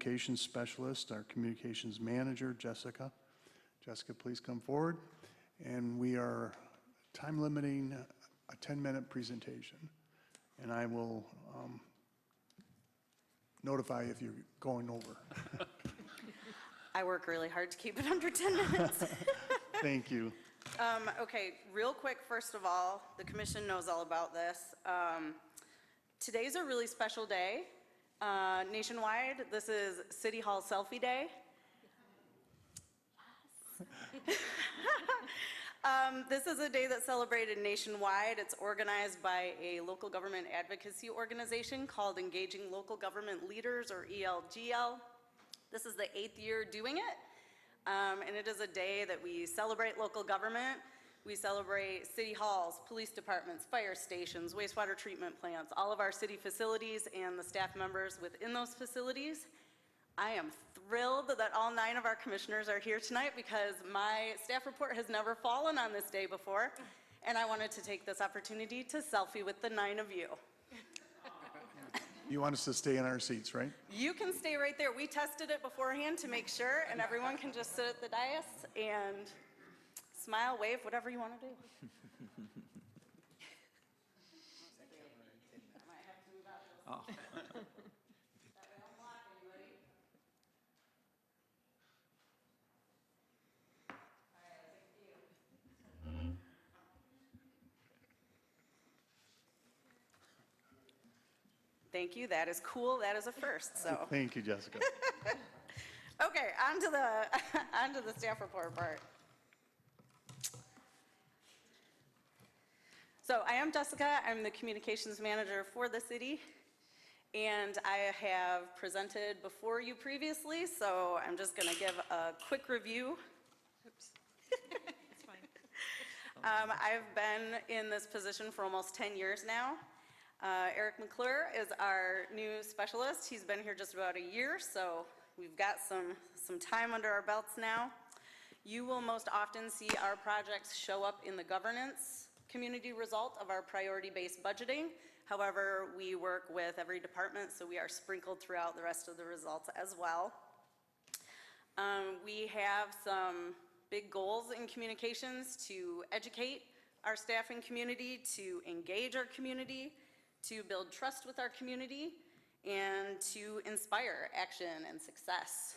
communications specialist, our communications manager, Jessica. Jessica, please come forward. And we are time limiting a 10-minute presentation. And I will notify if you're going over. I work really hard to keep it under 10 minutes. Thank you. Okay, real quick, first of all, the commission knows all about this. Today's a really special day. Nationwide, this is City Hall Selfie Day. Yes. This is a day that's celebrated nationwide. It's organized by a local government advocacy organization called Engaging Local Government Leaders, or ELGL. This is the 8th year doing it, and it is a day that we celebrate local government. We celebrate city halls, police departments, fire stations, wastewater treatment plants, all of our city facilities and the staff members within those facilities. I am thrilled that all 9 of our commissioners are here tonight because my staff report has never fallen on this day before, and I wanted to take this opportunity to selfie with the 9 of you. You want us to stay in our seats, right? You can stay right there. We tested it beforehand to make sure, and everyone can just sit at the dais and smile, wave, whatever you want to do. Oh. Thank you. That is cool. That is a first. So. Thank you, Jessica. Okay, on to the staff report part. So I am Jessica. I'm the communications manager for the city, and I have presented before you previously, so I'm just going to give a quick review. Oops. It's fine. I've been in this position for almost 10 years now. Eric McClure is our new specialist. He's been here just about a year, so we've got some time under our belts now. You will most often see our projects show up in the governance community result of our priority-based budgeting. However, we work with every department, so we are sprinkled throughout the rest of the results as well. We have some big goals in communications to educate our staff and community, to engage our community, to build trust with our community, and to inspire action and success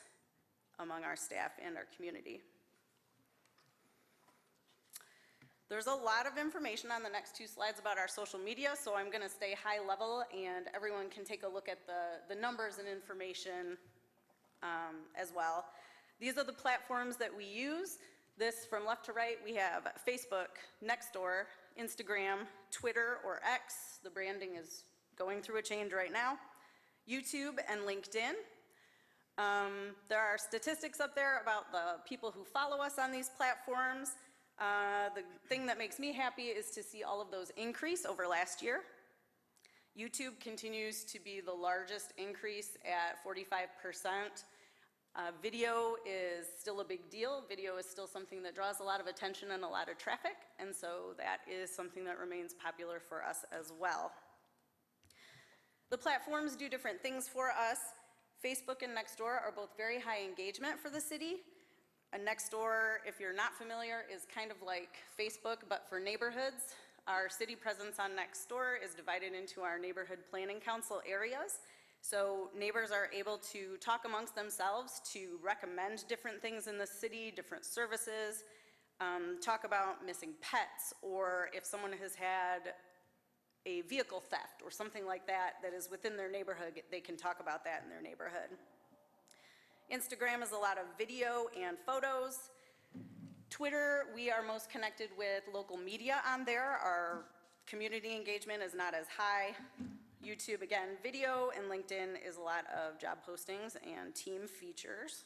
among our staff and our community. There's a lot of information on the next 2 slides about our social media, so I'm going to stay high level and everyone can take a look at the numbers and information as well. These are the platforms that we use. This, from left to right, we have Facebook, Nextdoor, Instagram, Twitter, or X. The branding is going through a change right now. YouTube and LinkedIn. There are statistics up there about the people who follow us on these platforms. The thing that makes me happy is to see all of those increase over last year. YouTube continues to be the largest increase at 45%. Video is still a big deal. Video is still something that draws a lot of attention and a lot of traffic, and so that is something that remains popular for us as well. The platforms do different things for us. Facebook and Nextdoor are both very high engagement for the city. A Nextdoor, if you're not familiar, is kind of like Facebook, but for neighborhoods. Our city presence on Nextdoor is divided into our neighborhood planning council areas. So neighbors are able to talk amongst themselves to recommend different things in the city, different services, talk about missing pets, or if someone has had a vehicle theft or something like that that is within their neighborhood, they can talk about that in their neighborhood. Instagram is a lot of video and photos. Twitter, we are most connected with local media on there. Our community engagement is not as high. YouTube, again, video, and LinkedIn is a lot of job postings and team features.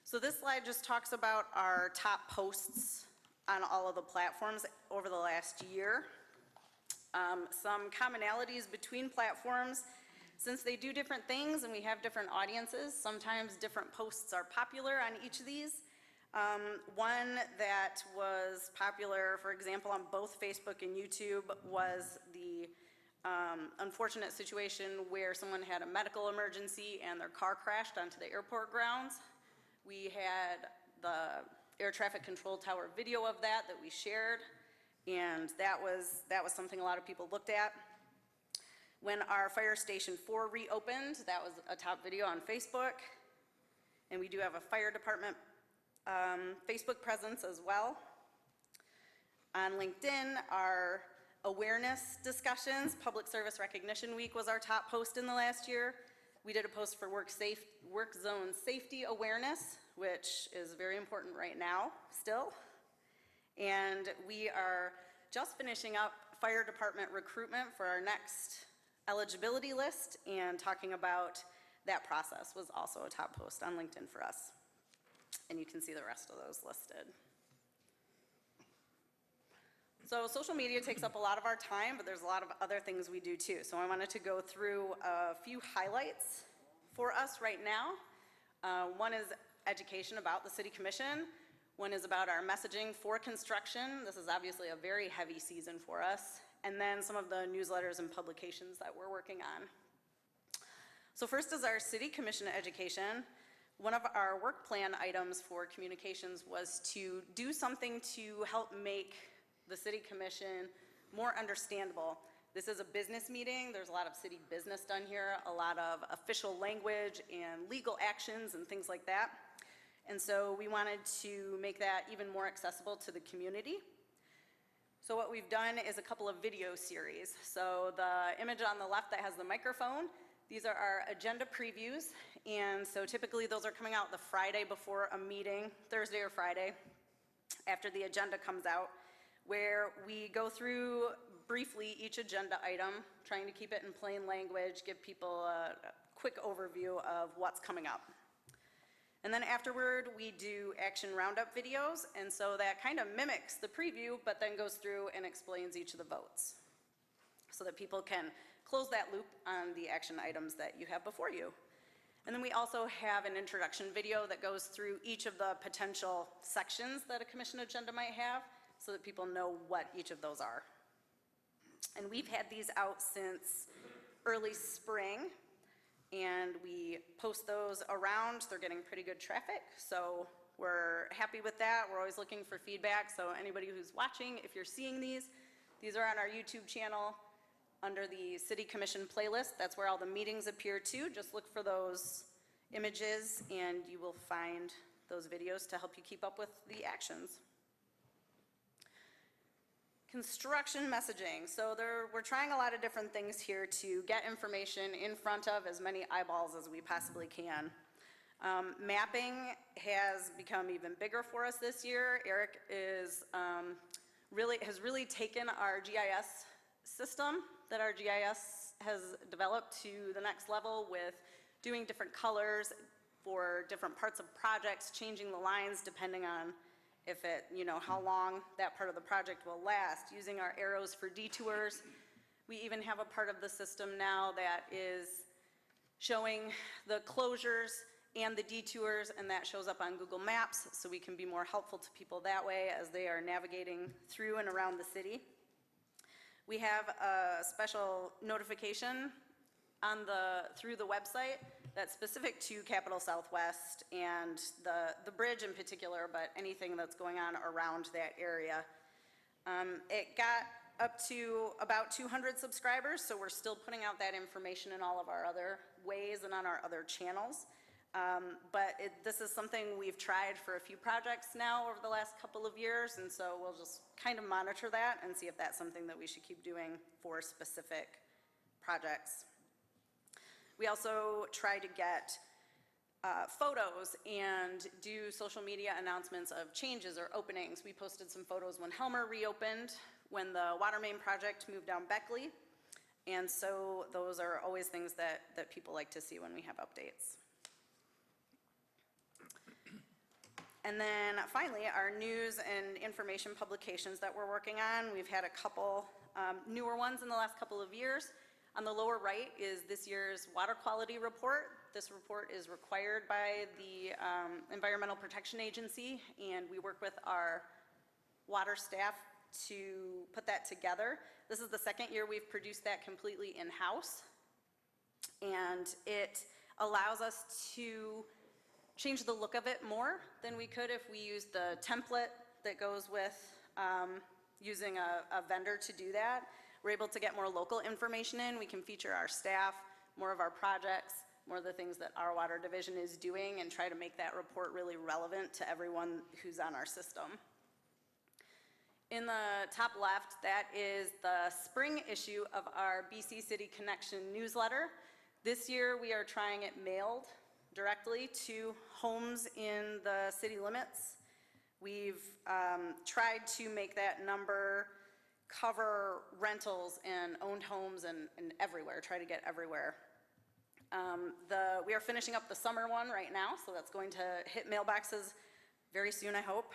So this slide just talks about our top posts on all of the platforms over the last year. Some commonalities between platforms, since they do different things and we have different audiences, sometimes different posts are popular on each of these. One that was popular, for example, on both Facebook and YouTube was the unfortunate situation where someone had a medical emergency and their car crashed onto the airport grounds. We had the air traffic control tower video of that we shared, and that was something a lot of people looked at. When our Fire Station 4 reopened, that was a top video on Facebook, and we do have a fire department Facebook presence as well. On LinkedIn, our awareness discussions, Public Service Recognition Week was our top post in the last year. We did a post for work zone safety awareness, which is very important right now still. And we are just finishing up fire department recruitment for our next eligibility list, and talking about that process was also a top post on LinkedIn for us. And you can see the rest of those listed. So social media takes up a lot of our time, but there's a lot of other things we do too. So I wanted to go through a few highlights for us right now. One is education about the City Commission. One is about our messaging for construction. This is obviously a very heavy season for us. And then some of the newsletters and publications that we're working on. So first is our City Commission education. One of our work plan items for communications was to do something to help make the City Commission more understandable. This is a business meeting. There's a lot of city business done here, a lot of official language and legal actions and things like that. And so we wanted to make that even more accessible to the community. So what we've done is a couple of video series. So the image on the left that has the microphone, these are our agenda previews. And so typically those are coming out the Friday before a meeting, Thursday or Friday, after the agenda comes out, where we go through briefly each agenda item, trying to keep it in plain language, give people a quick overview of what's coming up. And then afterward, we do action roundup videos, and so that kind of mimics the preview, but then goes through and explains each of the votes, so that people can close that loop on the action items that you have before you. And then we also have an introduction video that goes through each of the potential sections that a commission agenda might have, so that people know what each of those are. And we've had these out since early spring, and we post those around. They're getting pretty good traffic, so we're happy with that. We're always looking for feedback, so anybody who's watching, if you're seeing these are on our YouTube channel under the City Commission playlist. That's where all the meetings appear too. Just look for those images and you will find those videos to help you keep up with the actions. Construction messaging. So we're trying a lot of different things here to get information in front of as many eyeballs as we possibly can. Mapping has become even bigger for us this year. Eric is, has really taken our GIS system that our GIS has developed to the next level with doing different colors for different parts of projects, changing the lines depending on if it, how long that part of the project will last, using our arrows for detours. We even have a part of the system now that is showing the closures and the detours, and that shows up on Google Maps, so we can be more helpful to people that way as they are navigating through and around the city. We have a special notification on through the website that's specific to Capital Southwest and the bridge in particular, but anything that's going on around that area. It got up to about 200 subscribers, so we're still putting out that information in all of our other ways and on our other channels. But this is something we've tried for a few projects now over the last couple of years, and so we'll just kind of monitor that and see if that's something that we should keep doing for specific projects. We also try to get photos and do social media announcements of changes or openings. We posted some photos when Helmer reopened, when the water main project moved down Beckley, and so those are always things that people like to see when we have updates. And then finally, our news and information publications that we're working on. We've had a couple newer ones in the last couple of years. On the lower right is this year's water quality report. This report is required by the Environmental Protection Agency, and we work with our water staff to put that together. This is the second year we've produced that completely in-house. And it allows us to change the look of it more than we could if we used the template that goes with using a vendor to do that. We're able to get more local information in. We can feature our staff, more of our projects, more of the things that our water division is doing, and try to make that report really relevant to everyone who's on our system. In the top left, that is the spring issue of our BC City Connection newsletter. This year, we are trying it mailed directly to homes in the city limits. We've tried to make that number cover rentals and owned homes and everywhere, try to get everywhere. We are finishing up the summer one right now, so that's going to hit mailboxes very soon, I hope.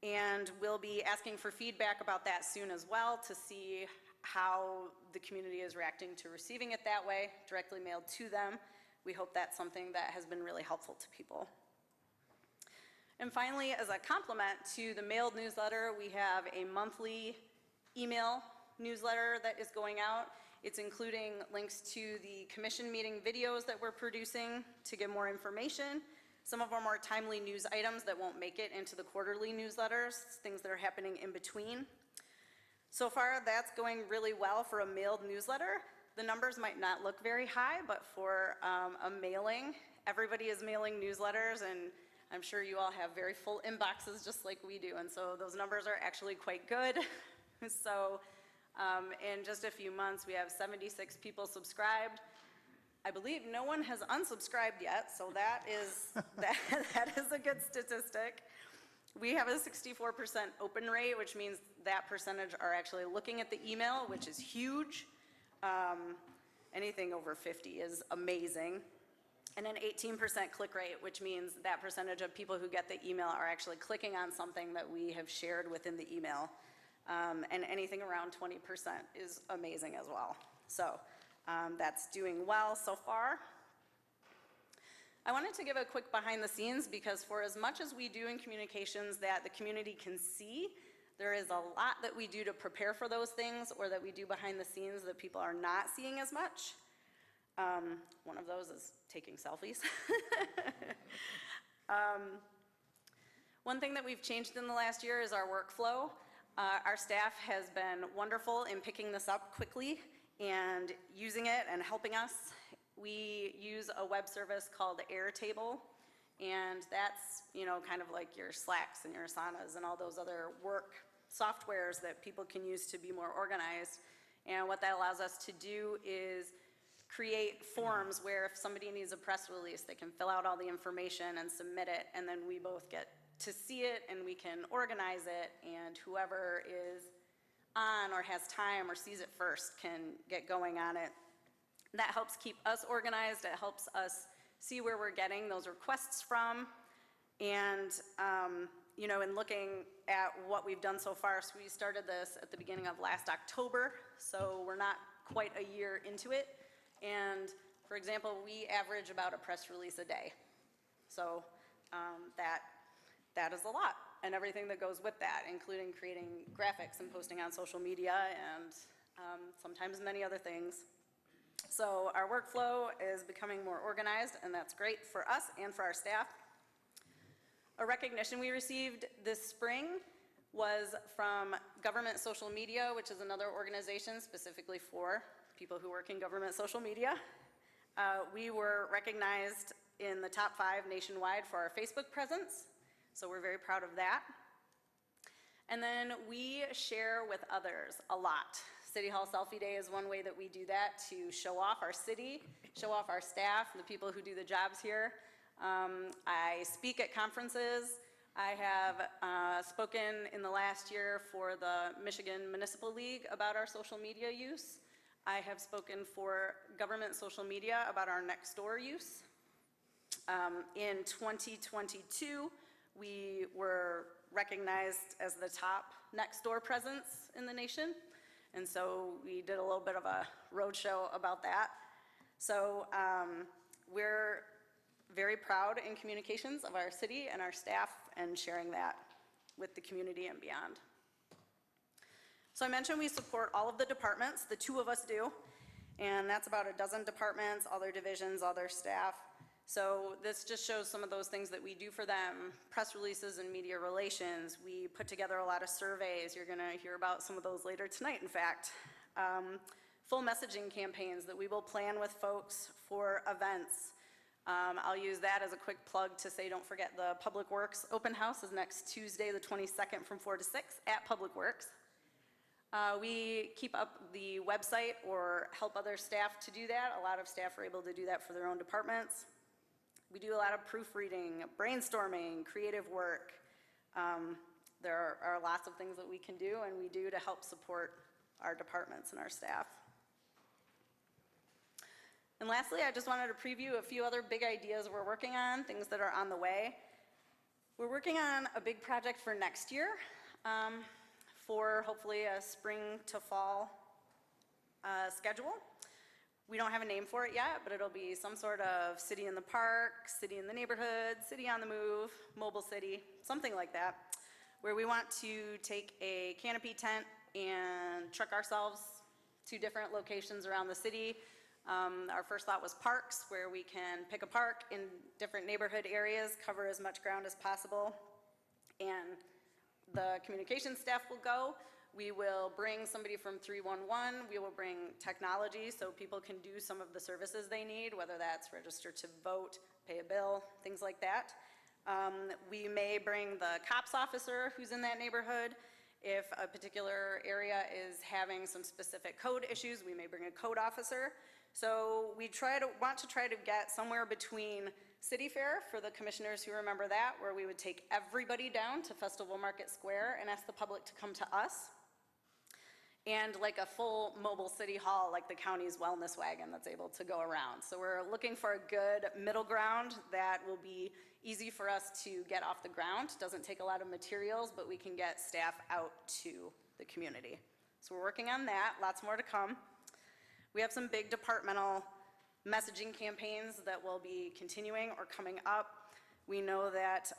And we'll be asking for feedback about that soon as well to see how the community is reacting to receiving it that way, directly mailed to them. We hope that's something that has been really helpful to people. And finally, as a complement to the mailed newsletter, we have a monthly email newsletter that is going out. It's including links to the commission meeting videos that we're producing to give more information, some of our more timely news items that won't make it into the quarterly newsletters, things that are happening in between. So far, that's going really well for a mailed newsletter. The numbers might not look very high, but for a mailing, everybody is mailing newsletters, and I'm sure you all have very full inboxes just like we do, and so those numbers are actually quite good. So in just a few months, we have 76 people subscribed. I believe no one has unsubscribed yet, so that is, that is a good statistic. We have a 64% open rate, which means that percentage are actually looking at the email, which is huge. Anything over 50 is amazing. And an 18% click rate, which means that percentage of people who get the email are actually clicking on something that we have shared within the email. And anything around 20% is amazing as well. So that's doing well so far. I wanted to give a quick behind the scenes because for as much as we do in communications that the community can see, there is a lot that we do to prepare for those things or that we do behind the scenes that people are not seeing as much. One of those is taking selfies. One thing that we've changed in the last year is our workflow. Our staff has been wonderful in picking this up quickly and using it and helping us. We use a web service called Airtable, and that's, you know, kind of like your Slacks and your Asanas and all those other work softwares that people can use to be more organized. And what that allows us to do is create forms where if somebody needs a press release, they can fill out all the information and submit it, and then we both get to see it and we can organize it, and whoever is on or has time or sees it first can get going on it. That helps keep us organized. It helps us see where we're getting those requests from. And, you know, in looking at what we've done so far, so we started this at the beginning of last October, so we're not quite a year into it. And, for example, we average about a press release a day. So that is a lot, and everything that goes with that, including creating graphics and posting on social media and sometimes many other things. So our workflow is becoming more organized, and that's great for us and for our staff. A recognition we received this spring was from Government Social Media, which is another organization specifically for people who work in government social media. We were recognized in the top 5 nationwide for our Facebook presence, so we're very proud of that. And then we share with others a lot. City Hall Selfie Day is one way that we do that, to show off our city, show off our staff, the people who do the jobs here. I speak at conferences. I have spoken in the last year for the Michigan Municipal League about our social media use. I have spoken for government social media about our Nextdoor use. In 2022, we were recognized as the top Nextdoor presence in the nation. And so we did a little bit of a roadshow about that. So we're very proud in communications of our city and our staff and sharing that with the community and beyond. So I mentioned we support all of the departments, the two of us do, and that's about a dozen departments, all their divisions, all their staff. So this just shows some of those things that we do for them, press releases and media relations. We put together a lot of surveys. You're gonna hear about some of those later tonight, in fact. Full messaging campaigns that we will plan with folks for events. I'll use that as a quick plug to say, don't forget the Public Works Open House is next Tuesday, the 22nd from 4 to 6 at Public Works. We keep up the website or help other staff to do that. A lot of staff are able to do that for their own departments. We do a lot of proofreading, brainstorming, creative work. There are lots of things that we can do and we do to help support our departments and our staff. And lastly, I just wanted to preview a few other big ideas we're working on, things that are on the way. We're working on a big project for next year, for hopefully a spring to fall schedule. We don't have a name for it yet, but it'll be some sort of city in the park, city in the neighborhood, city on the move, mobile city, something like that, where we want to take a canopy tent and truck ourselves to different locations around the city. Our first thought was parks, where we can pick a park in different neighborhood areas, cover as much ground as possible, and the communications staff will go. We will bring somebody from 311. We will bring technology so people can do some of the services they need, whether that's register to vote, pay a bill, things like that. We may bring the cops officer who's in that neighborhood. If a particular area is having some specific code issues, we may bring a code officer. So we want to try to get somewhere between City Fair, for the commissioners who remember that, where we would take everybody down to Festival Market Square and ask the public to come to us, and like a full mobile city hall, like the county's wellness wagon that's able to go around. So we're looking for a good middle ground that will be easy for us to get off the ground. Doesn't take a lot of materials, but we can get staff out to the community. So we're working on that, lots more to come. We have some big departmental messaging campaigns that will be continuing or coming up. We know that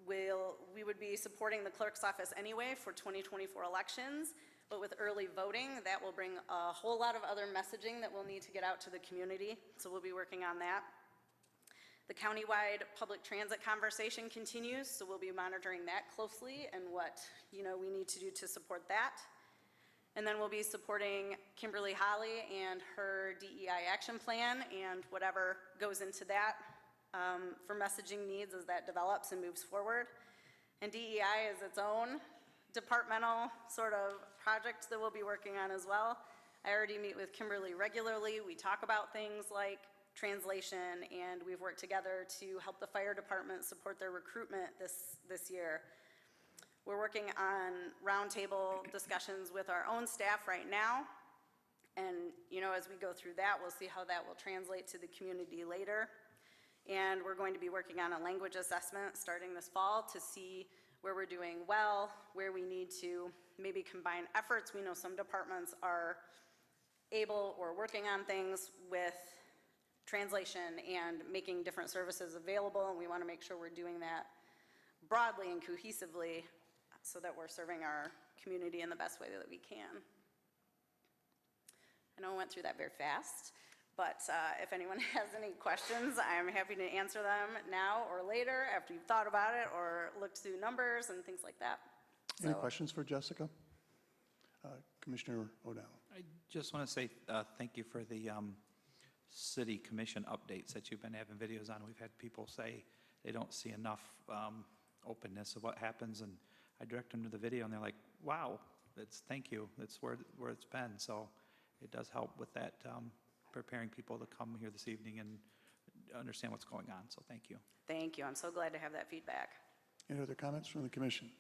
we would be supporting the clerk's office anyway for 2024 elections, but with early voting, that will bring a whole lot of other messaging that we'll need to get out to the community, so we'll be working on that. The countywide public transit conversation continues, so we'll be monitoring that closely and what we need to do to support that. And then we'll be supporting Kimberly Holly and her DEI action plan and whatever goes into that for messaging needs as that develops and moves forward. And DEI is its own departmental sort of project that we'll be working on as well. I already meet with Kimberly regularly. We talk about things like translation, and we've worked together to help the fire department support their recruitment this year. We're working on roundtable discussions with our own staff right now. And as we go through that, we'll see how that will translate to the community later. And we're going to be working on a language assessment starting this fall to see where we're doing well, where we need to maybe combine efforts. We know some departments are able or working on things with translation and making different services available, and we want to make sure we're doing that broadly and cohesively so that we're serving our community in the best way that we can. I know I went through that very fast, but if anyone has any questions, I'm happy to answer them now or later after you've thought about it or looked through numbers and things like that. Any questions for Jessica? Commissioner O'Donnell. I just want to say thank you for the city commission updates that you've been having videos on. We've had people say they don't see enough openness of what happens, and I direct them to the video and they're like, wow, thank you, that's where it's been. So it does help with that, preparing people to come here this evening and understand what's going on, so thank you. Thank you, I'm so glad to have that feedback. Any other comments from the commission?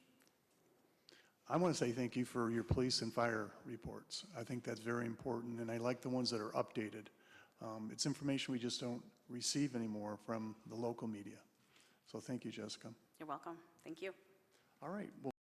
I want to say thank you for your police and fire reports. I think that's very important, and I like the ones that are updated. It's information we just don't receive anymore from the local media. So thank you, Jessica. You're welcome, thank you. All right.